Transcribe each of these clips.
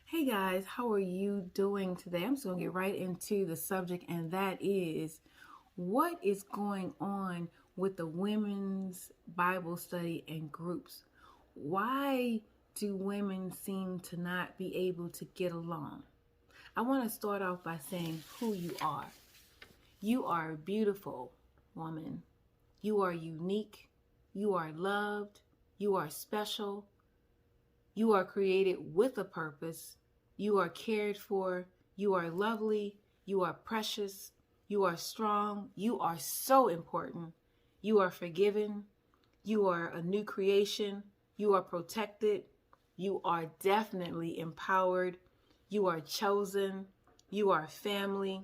Hey guys, how are you doing today? I'm just going to get right into the subject, and that is what is going on with the women's Bible study and groups? Why do women seem to not be able to get along? I want to start off by saying who you are. You are a beautiful woman. You are unique. You are loved. You are special. You are created with a purpose. You are cared for. You are lovely. You are precious. You are strong. You are so important. You are forgiven. You are a new creation. You are protected. You are definitely empowered. You are chosen. You are family.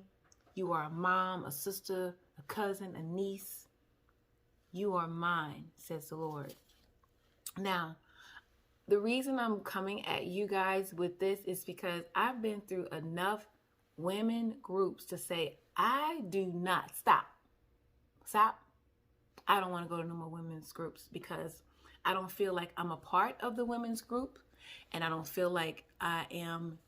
You are a mom, a sister, a cousin, a niece. You are mine, says the Lord. Now, the reason I'm coming at you guys with this is because I've been through enough women groups to say, I do not stop. I don't want to go to no more women's groups because I don't feel like I'm a part of the women's group, and I don't feel like I am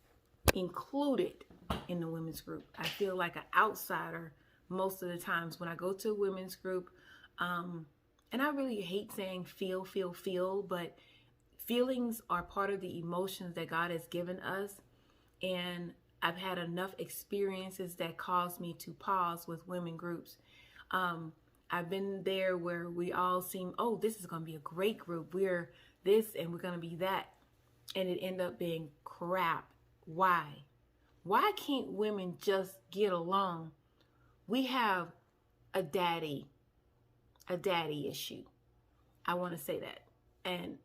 included in the women's group. I feel like an outsider most of the times when I go to a women's group. And I really hate saying feel, but feelings are part of the emotions that God has given us. And I've had enough experiences that caused me to pause with women groups. I've been there where we all seem, oh, this is going to be a great group. We're this and we're going to be that. And it ended up being crap. Why? Why can't women just get along? We have a daddy issue. I want to say that. And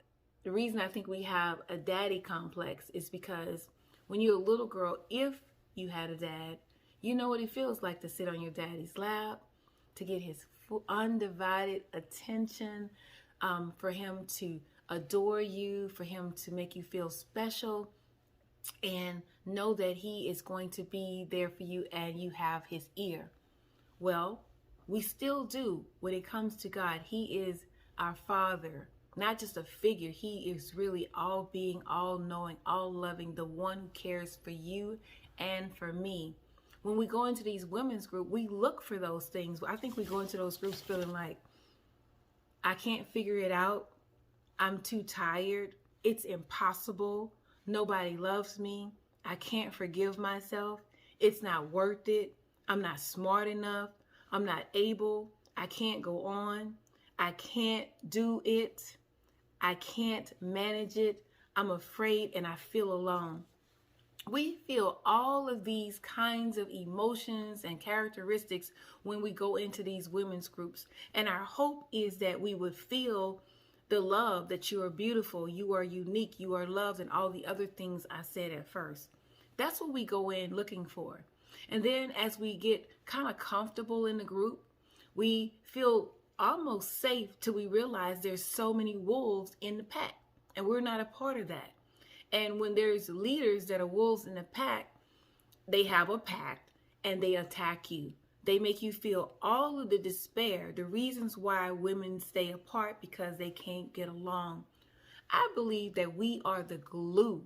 the reason I think we have a daddy complex is because when you're a little girl, if you had a dad, you know what it feels like to sit on your daddy's lap, to get his undivided attention, for him to adore you, for him to make you feel special, and know that he is going to be there for you and you have his ear. Well, we still do when it comes to God. He is our Father, not just a figure. He is really all being, all knowing, all loving, the one who cares for you and for me. When we go into these women's group, we look for those things. I think we go into those groups feeling like, I can't figure it out. I'm too tired. It's impossible. Nobody loves me. I can't forgive myself. It's not worth it. I'm not smart enough. I'm not able. I can't go on. I can't do it. I can't manage it. I'm afraid and I feel alone. We feel all of these kinds of emotions and characteristics when we go into these women's groups. And our hope is that we would feel the love, that you are beautiful, you are unique, you are loved, and all the other things I said at first. That's what we go in looking for. And then as we get kind of comfortable in the group, we feel almost safe till we realize there's so many wolves in the pack, and we're not a part of that. And when there's leaders that are wolves in the pack, they have a pact and they attack you. They make you feel all of the despair, the reasons why women stay apart because they can't get along. I believe that we are the glue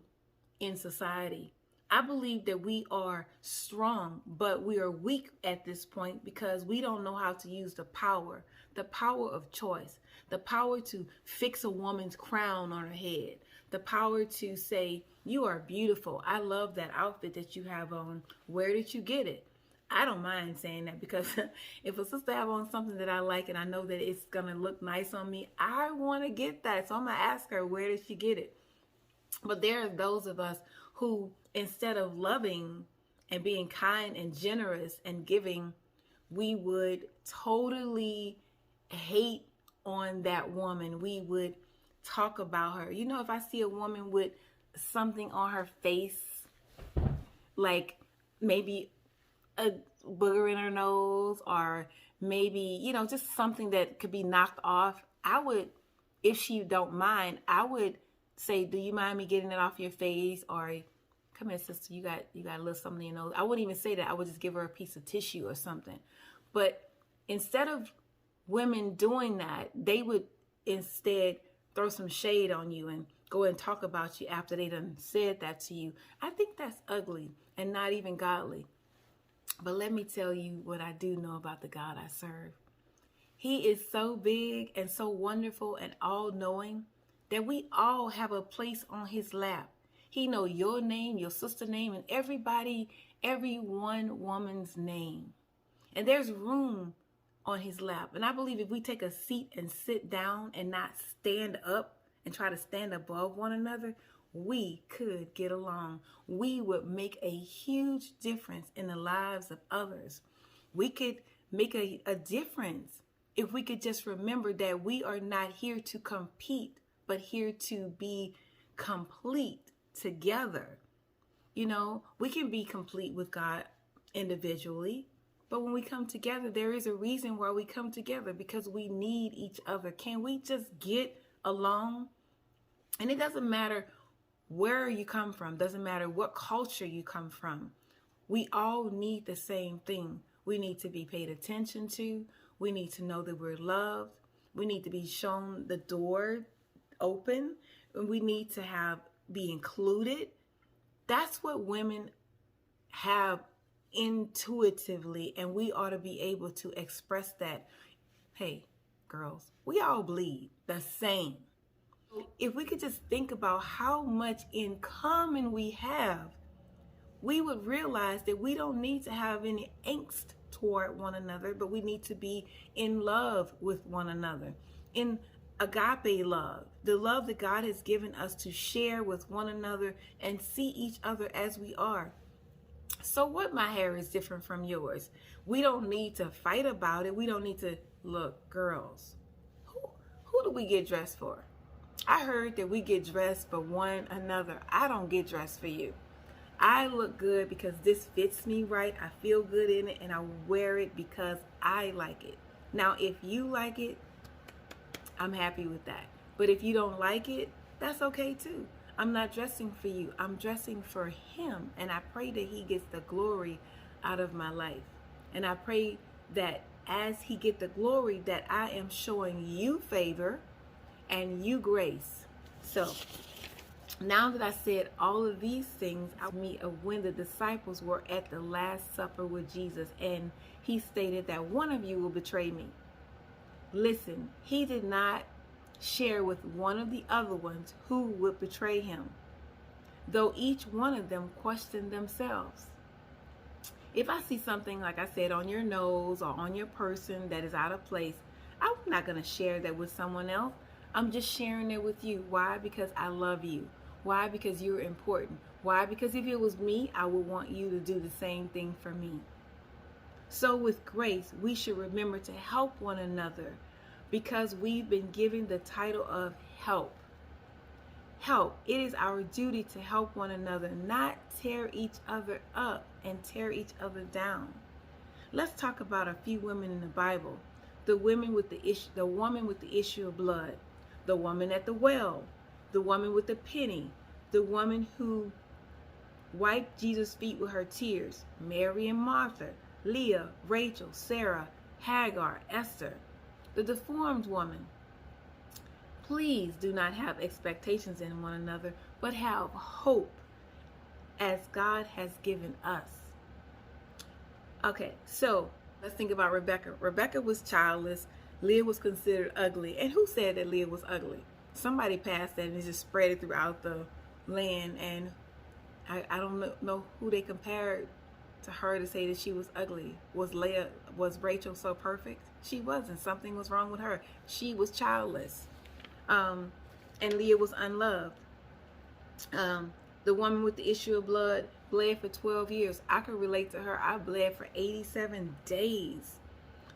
in society. I believe that we are strong, but we are weak at this point because we don't know how to use the power of choice, the power to fix a woman's crown on her head, the power to say, you are beautiful. I love that outfit that you have on. Where did you get it? I don't mind saying that because if a sister have on something that I like and I know that it's going to look nice on me, I want to get that. So I'm going to ask her, where did she get it? But there are those of us who, instead of loving and being kind and generous and giving, we would totally hate on that woman. We would talk about her. You know, if I see a woman with something on her face, like maybe a booger in her nose, or maybe, you know, just something that could be knocked off, I would, if she don't mind, I would say, do you mind me getting it off your face? Or, come here, sister, you got a little something in your nose. I wouldn't even say that. I would just give her a piece of tissue or something. But instead of women doing that, they would instead throw some shade on you and go and talk about you after they done said that to you. I think that's ugly and not even godly. But let me tell you what I do know about the God I serve. He is so big and so wonderful and all-knowing that we all have a place on his lap. He knows your name, your sister's name, and every one woman's name. And there's room on his lap. And I believe if we take a seat and sit down and not stand up and try to stand above one another, we could get along. We would make a huge difference in the lives of others. We could make a difference if we could just remember that we are not here to compete, but here to be complete together. You know, we can be complete with God individually, but when we come together, there is a reason why we come together, because we need each other. Can we just get along? And it doesn't matter where you come from, doesn't matter what culture you come from. We all need the same thing. We need to be paid attention to. We need to know that we're loved. We need to be shown the door open. We need to be included. That's what women have intuitively, and we ought to be able to express that. Hey, girls, we all bleed the same. If we could just think about how much in common we have, we would realize that we don't need to have any angst toward one another, but we need to be in love with one another, in agape love, the love that God has given us to share with one another and see each other as we are. So what, my hair is different from yours? We don't need to fight about it. We don't need to, look, girls, who do we get dressed for? I heard that we get dressed for one another. I don't get dressed for you. I look good because this fits me right. I feel good in it, and I wear it because I like it. Now, if you like it, I'm happy with that. But if you don't like it, that's okay too. I'm not dressing for you. I'm dressing for him. And I pray that he gets the glory out of my life. And I pray that as he get the glory, that I am showing you favor and you grace. So now that I said all of these things, I meet of when the disciples were at the Last Supper with Jesus, and he stated that one of you will betray me. Listen, he did not share with one of the other ones who would betray him, though each one of them questioned themselves. If I see something, like I said, on your nose or on your person that is out of place, I'm not going to share that with someone else. I'm just sharing it with you. Why? Because I love you. Why? Because you're important. Why? Because if it was me, I would want you to do the same thing for me. So with grace, we should remember to help one another, because we've been given the title of help. Help. It is our duty to help one another, not tear each other up and tear each other down. Let's talk about a few women in the Bible. The woman with the issue of blood, the woman at the well, the woman with the penny, the woman who wiped Jesus' feet with her tears, Mary and Martha, Leah, Rachel, Sarah, Hagar, Esther, the deformed woman. Please do not have expectations in one another, but have hope as God has given us. Okay, so let's think about Rebecca. Rebecca was childless. Leah was considered ugly. And who said that Leah was ugly? Somebody passed that and just spread it throughout the land. And I don't know who they compared to her to say that she was ugly. Was Rachel so perfect? She wasn't. Something was wrong with her. She was childless. And Leah was unloved. The woman with the issue of blood bled for 12 years. I could relate to her. I bled for 87 days.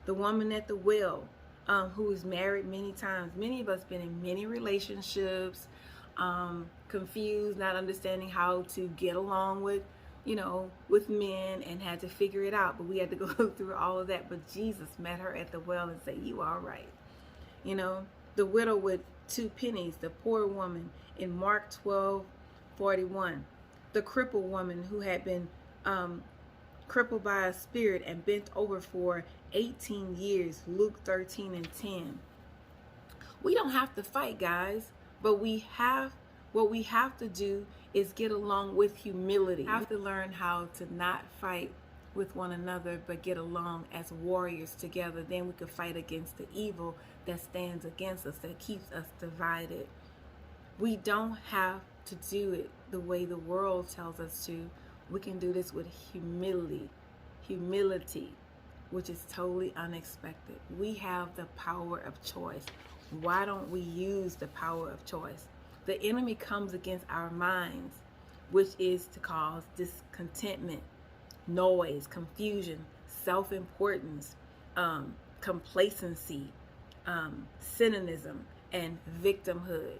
The woman at the well, who was married many times. Many of us been in many relationships, confused, not understanding how to get along with men, and had to figure it out. But we had to go through all of that. But Jesus met her at the well and said, "You all right." The widow with 2 pennies, the poor woman in Mark 12:41, the crippled woman who had been crippled by a spirit and bent over for 18 years, Luke 13:10. We don't have to fight, guys, but we What we have to do is get along with humility. We have to learn how to not fight with one another, but get along as warriors together. Then we can fight against the evil that stands against us, that keeps us divided. We don't have to do it the way the world tells us to. We can do this with humility, which is totally unexpected. We have the power of choice. Why don't we use the power of choice? The enemy comes against our minds, which is to cause discontentment, noise, confusion, self-importance, complacency, cynicism, and victimhood.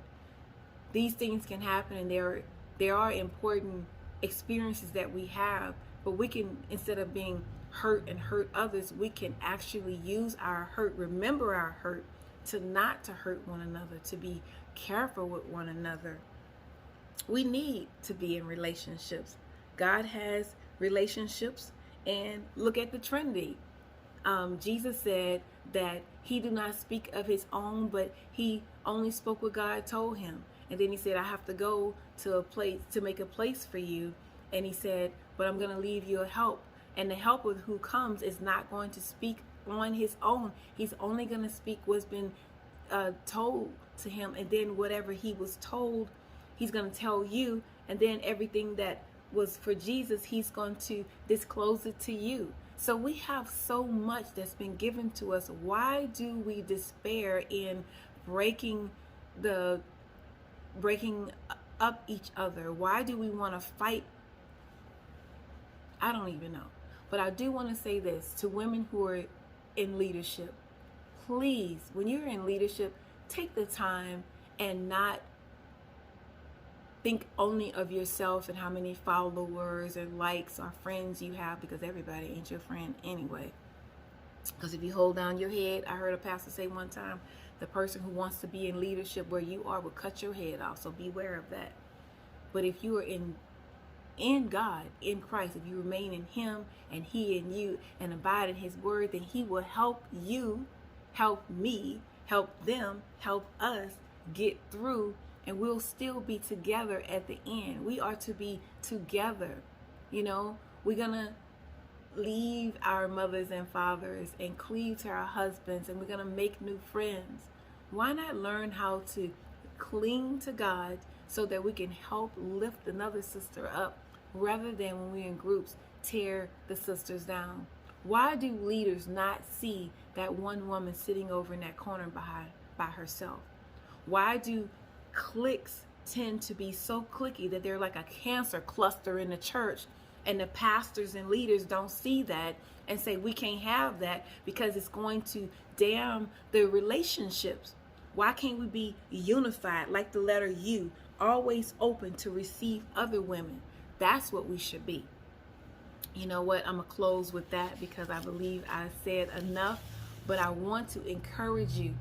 These things can happen, and there are important experiences that we have, but we can, instead of being hurt and hurt others, we can actually use our hurt, remember our hurt, to not to hurt one another, to be careful with one another. We need to be in relationships. God has relationships, and look at the Trinity. Jesus said that he did not speak of his own, but he only spoke what God told him. And then he said, I have to go to a place to make a place for you. And he said, but I'm going to leave you a help. And the helper who comes is not going to speak on his own. He's only going to speak what's been told to him. And then whatever he was told, he's going to tell you. And then everything that was for Jesus, he's going to disclose it to you. So we have so much that's been given to us. Why do we despair in breaking up each other? Why do we want to fight? I don't even know. But I do want to say this to women who are in leadership. Please, when you're in leadership, take the time and not think only of yourself and how many followers or likes or friends you have, because everybody ain't your friend anyway. Because if you hold down your head, I heard a pastor say one time, the person who wants to be in leadership where you are will cut your head off. So beware of that. But if you are in God, in Christ, if you remain in him and he in you and abide in his word, then he will help you, help me, help them, help us get through, and we'll still be together at the end. We are to be together. You know, we're going to leave our mothers and fathers and cleave to our husbands, and we're going to make new friends. Why not learn how to cling to God so that we can help lift another sister up, rather than when we're in groups, tear the sisters down? Why do leaders not see that one woman sitting over in that corner by herself? Why do cliques tend to be so cliquey that they're like a cancer cluster in the church, and the pastors and leaders don't see that and say we can't have that because it's going to damn the relationships? Why can't we be unified like the letter U, always open to receive other women? That's what we should be. You know what? I'm going to close with that because I believe I said enough, but I want to encourage you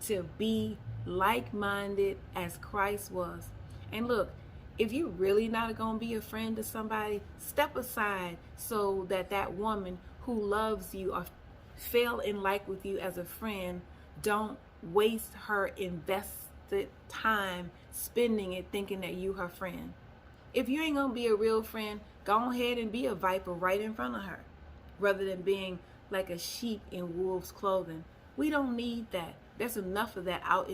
to be like-minded as Christ was. And look, if you're really not going to be a friend to somebody, step aside so that that woman who loves you or fell in like with you as a friend, don't waste her invested time spending it thinking that you her friend. If you ain't going to be a real friend, go ahead and be a viper right in front of her, rather than being like a sheep in wolf's clothing. We don't need that. There's enough of that out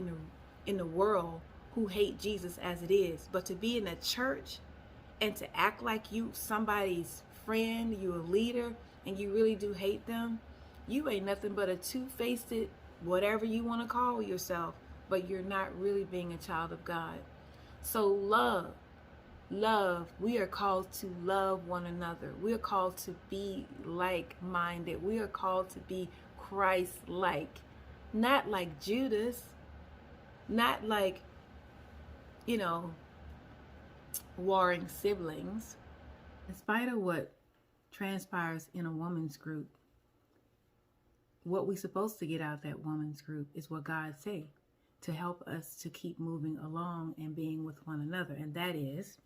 in the world who hate Jesus as it is. But to be in a church and to act like you somebody's friend, you a leader, and you really do hate them, you ain't nothing but a two-faced, whatever you want to call yourself, but you're not really being a child of God. So love, we are called to love one another. We are called to be like-minded. We are called to be Christ-like. Not like Judas, not like, warring siblings. In spite of what transpires in a woman's group, what we're supposed to get out of that woman's group is what God say to help us to keep moving along and being with one another. And that is,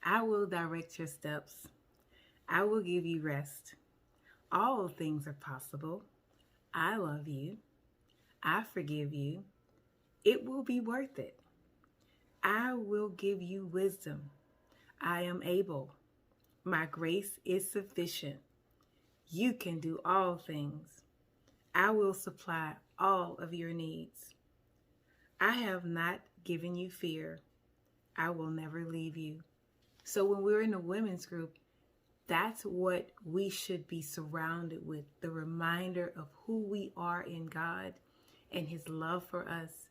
I will direct your steps. I will give you rest. All things are possible. I love you. I forgive you. It will be worth it. I will give you wisdom. I am able. My grace is sufficient. You can do all things. I will supply all of your needs. I have not given you fear. I will never leave you. So when we're in the women's group, that's what we should be surrounded with, the reminder of who we are in God and his love for us